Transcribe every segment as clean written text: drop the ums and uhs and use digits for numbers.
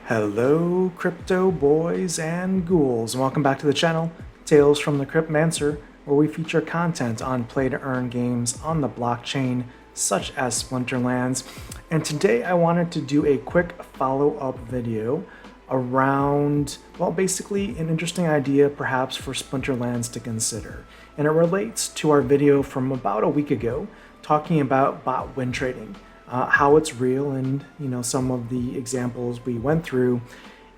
Hello, crypto boys and ghouls, and welcome back to the channel, Tales from the Cryptmancer, where we feature content on play-to-earn games on the blockchain, such as Splinterlands. And today I wanted to do a quick follow-up video around, well, basically an interesting idea perhaps for Splinterlands to consider. And it relates to our video from about a week ago, talking about bot win trading. How it's real, and some of the examples we went through.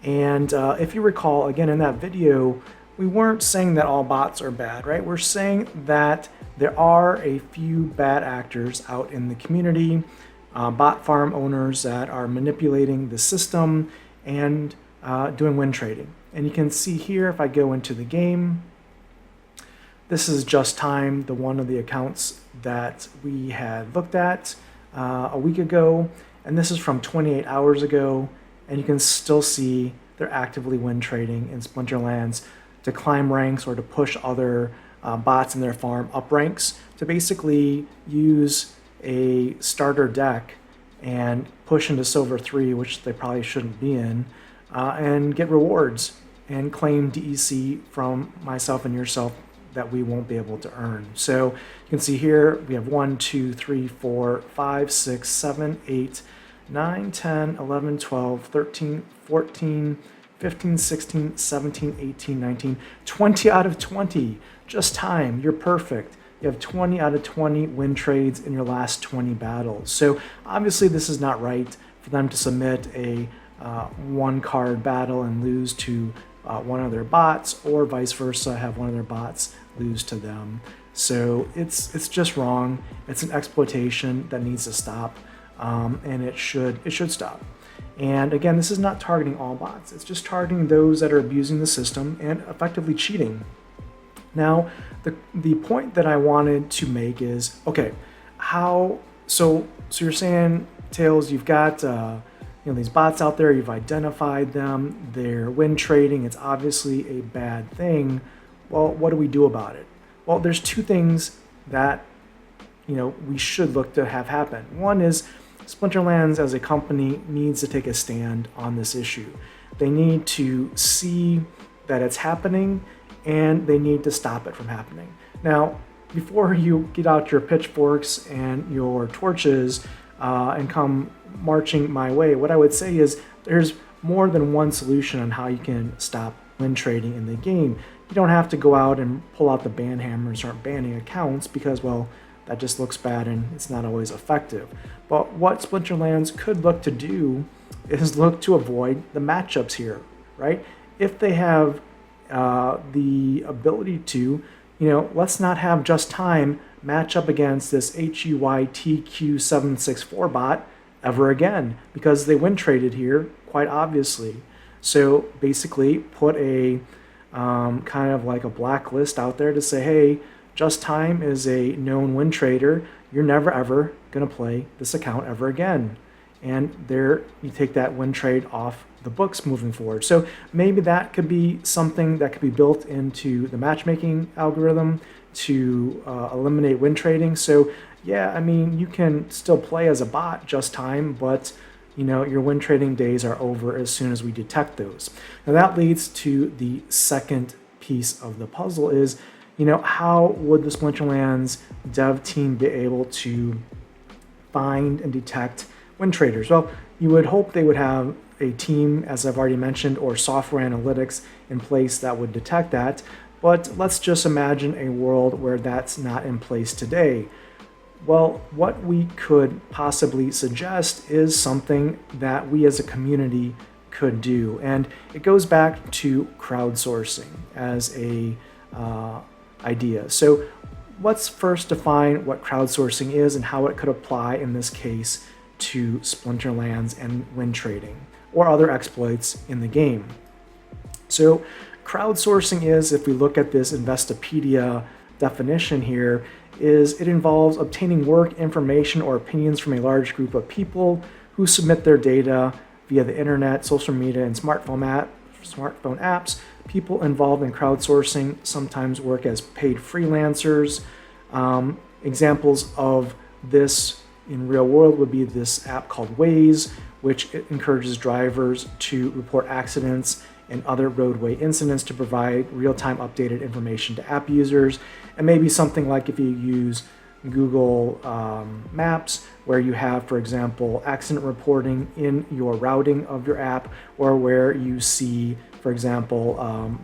And if you recall, again in that video, we weren't saying that all bots are bad, right? We're saying that there are a few bad actors out in the community, bot farm owners that are manipulating the system and doing win trading. And you can see here, if I go into the game, this is Just Time, the one of the accounts that we had looked at a week ago, and this is from 28 hours ago, and you can still see they're actively win trading in Splinterlands to climb ranks or to push other bots in their farm up ranks to basically use a starter deck and push into Silver 3, which they probably shouldn't be in, and get rewards and claim DEC from myself and yourself that we won't be able to earn. So you can see here we have 1, 2, 3, 4, 5, 6, 7, 8, 9, 10, 11, 12, 13, 14, 15, 16, 17, 18, 19, 20 out of 20. Just Time, you're perfect. You have 20 out of 20 win trades in your last 20 battles. So obviously this is not right for them to submit a one card battle and lose to one of their bots, or vice versa, have one of their bots lose to them. So it's just wrong. It's an exploitation that needs to stop, and it should stop. And again, this is not targeting all bots. It's just targeting those that are abusing the system and effectively cheating. Now, the point that I wanted to make is, okay, so you're saying, Tails, you've got these bots out there, you've identified them, they're win trading, it's obviously a bad thing. Well, what do we do about it? Well, there's two things that we should look to have happen. One is Splinterlands as a company needs to take a stand on this issue. They need to see that it's happening, and they need to stop it from happening. Now, before you get out your pitchforks and your torches and come marching my way, what I would say is there's more than one solution on how you can stop win trading in the game. You don't have to go out and pull out the ban hammer and start banning accounts because, well, that just looks bad and it's not always effective. But what Splinterlands could look to do is look to avoid the matchups here, right? If they have the ability to, let's not have Just Time match up against this HUYTQ764 bot ever again, because they win traded here quite obviously. So basically put a kind of like a blacklist out there to say, hey, Just Time is a known win trader. You're never ever gonna play this account ever again. And there you take that win trade off the books moving forward. So maybe that could be something that could be built into the matchmaking algorithm to eliminate win trading. So yeah, I mean, you can still play as a bot Just Time, but your win trading days are over as soon as we detect those. Now that leads to the second piece of the puzzle is, how would the Splinterlands dev team be able to find and detect win traders? Well, you would hope they would have a team, as I've already mentioned, or software analytics in place that would detect that. But let's just imagine a world where that's not in place today. Well, what we could possibly suggest is something that we as a community could do. And it goes back to crowdsourcing as a idea. So let's first define what crowdsourcing is and how it could apply in this case to Splinterlands and win trading or other exploits in the game. So crowdsourcing is, if we look at this Investopedia definition here, is it involves obtaining work, information, or opinions from a large group of people who submit their data via the internet, social media, and smartphone apps. People involved in crowdsourcing sometimes work as paid freelancers. Examples of this in real world would be this app called Waze, which encourages drivers to report accidents and other roadway incidents to provide real-time updated information to app users. And maybe something like if you use Google Maps, where you have, for example, accident reporting in your routing of your app, or where you see, for example,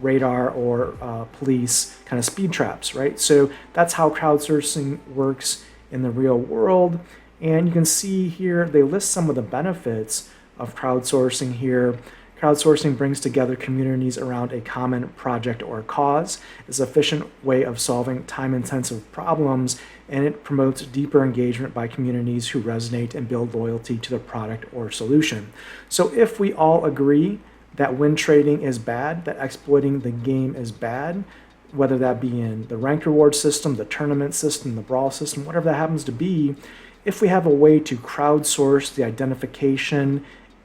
radar or police kind of speed traps, right? So that's how crowdsourcing works in the real world. And you can see here, they list some of the benefits of crowdsourcing here. Crowdsourcing brings together communities around a common project or cause. It's an efficient way of solving time-intensive problems, and it promotes deeper engagement by communities who resonate and build loyalty to the product or solution. So if we all agree that win trading is bad, that exploiting the game is bad, whether that be in the ranked reward system, the tournament system, the brawl system, whatever that happens to be, if we have a way to crowdsource the identification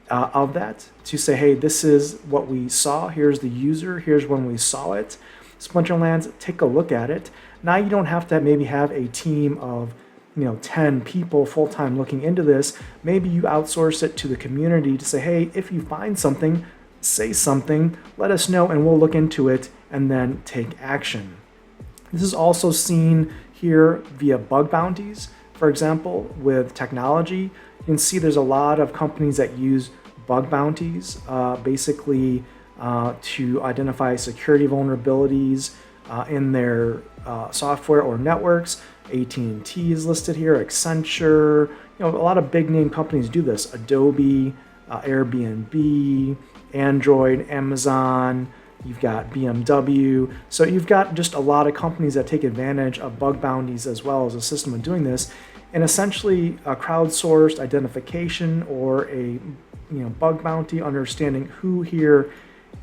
of that, to say, hey, this is what we saw, here's the user, here's when we saw it, Splinterlands, take a look at it. Now you don't have to maybe have a team of 10 people full-time looking into this. Maybe you outsource it to the community to say, hey, if you find something, say something, let us know, and we'll look into it and then take action. This is also seen here via bug bounties. For example, with technology, you can see there's a lot of companies that use bug bounties, basically to identify security vulnerabilities in their software or networks. AT&T is listed here, Accenture, a lot of big name companies do this. Adobe, Airbnb, Android, Amazon, you've got BMW. So you've got just a lot of companies that take advantage of bug bounties as well as a system of doing this. And essentially a crowdsourced identification or a bug bounty, understanding who here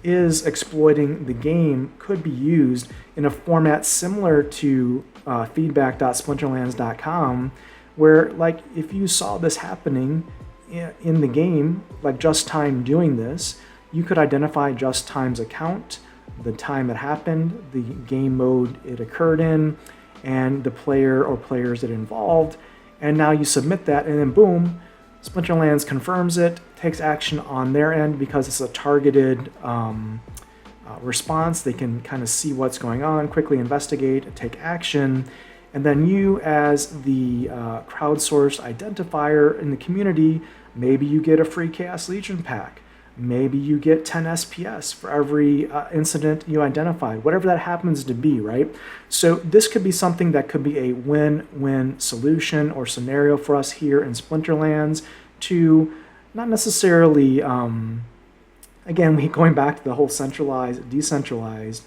is exploiting the game, could be used in a format similar to feedback.splinterlands.com, where, like, if you saw this happening in the game, like Just Time doing this, you could identify Just Time's account, the time it happened, the game mode it occurred in, and the player or players it involved. And now you submit that, and then boom, Splinterlands confirms it, takes action on their end because it's a targeted response. They can kind of see what's going on, quickly investigate, take action, and then you, as the crowdsourced identifier in the community, maybe you get a free Chaos Legion pack. Maybe you get 10 SPS for every incident you identified, whatever that happens to be, right? So this could be something that could be a win-win solution or scenario for us here in Splinterlands to not necessarily, again, going back to the whole centralized, decentralized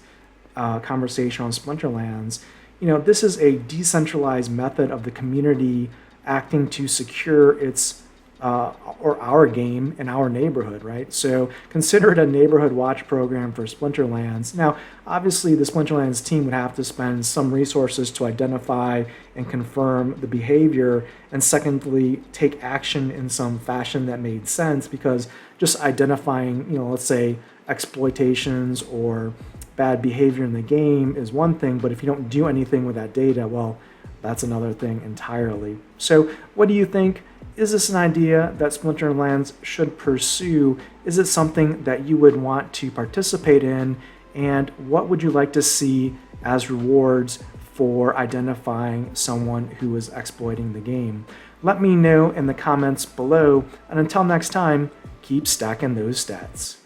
conversation on Splinterlands, this is a decentralized method of the community acting to secure its or our game in our neighborhood, right? So consider it a neighborhood watch program for Splinterlands. Now, obviously, the Splinterlands team would have to spend some resources to identify and confirm the behavior, and secondly, take action in some fashion that made sense, because just identifying, let's say, exploitations or bad behavior in the game is one thing, but if you don't do anything with that data, well, that's another thing entirely. So what do you think? Is this an idea that Splinterlands should pursue? Is it something that you would want to participate in? And what would you like to see as rewards for identifying someone who is exploiting the game? Let me know in the comments below. And until next time, keep stacking those stats.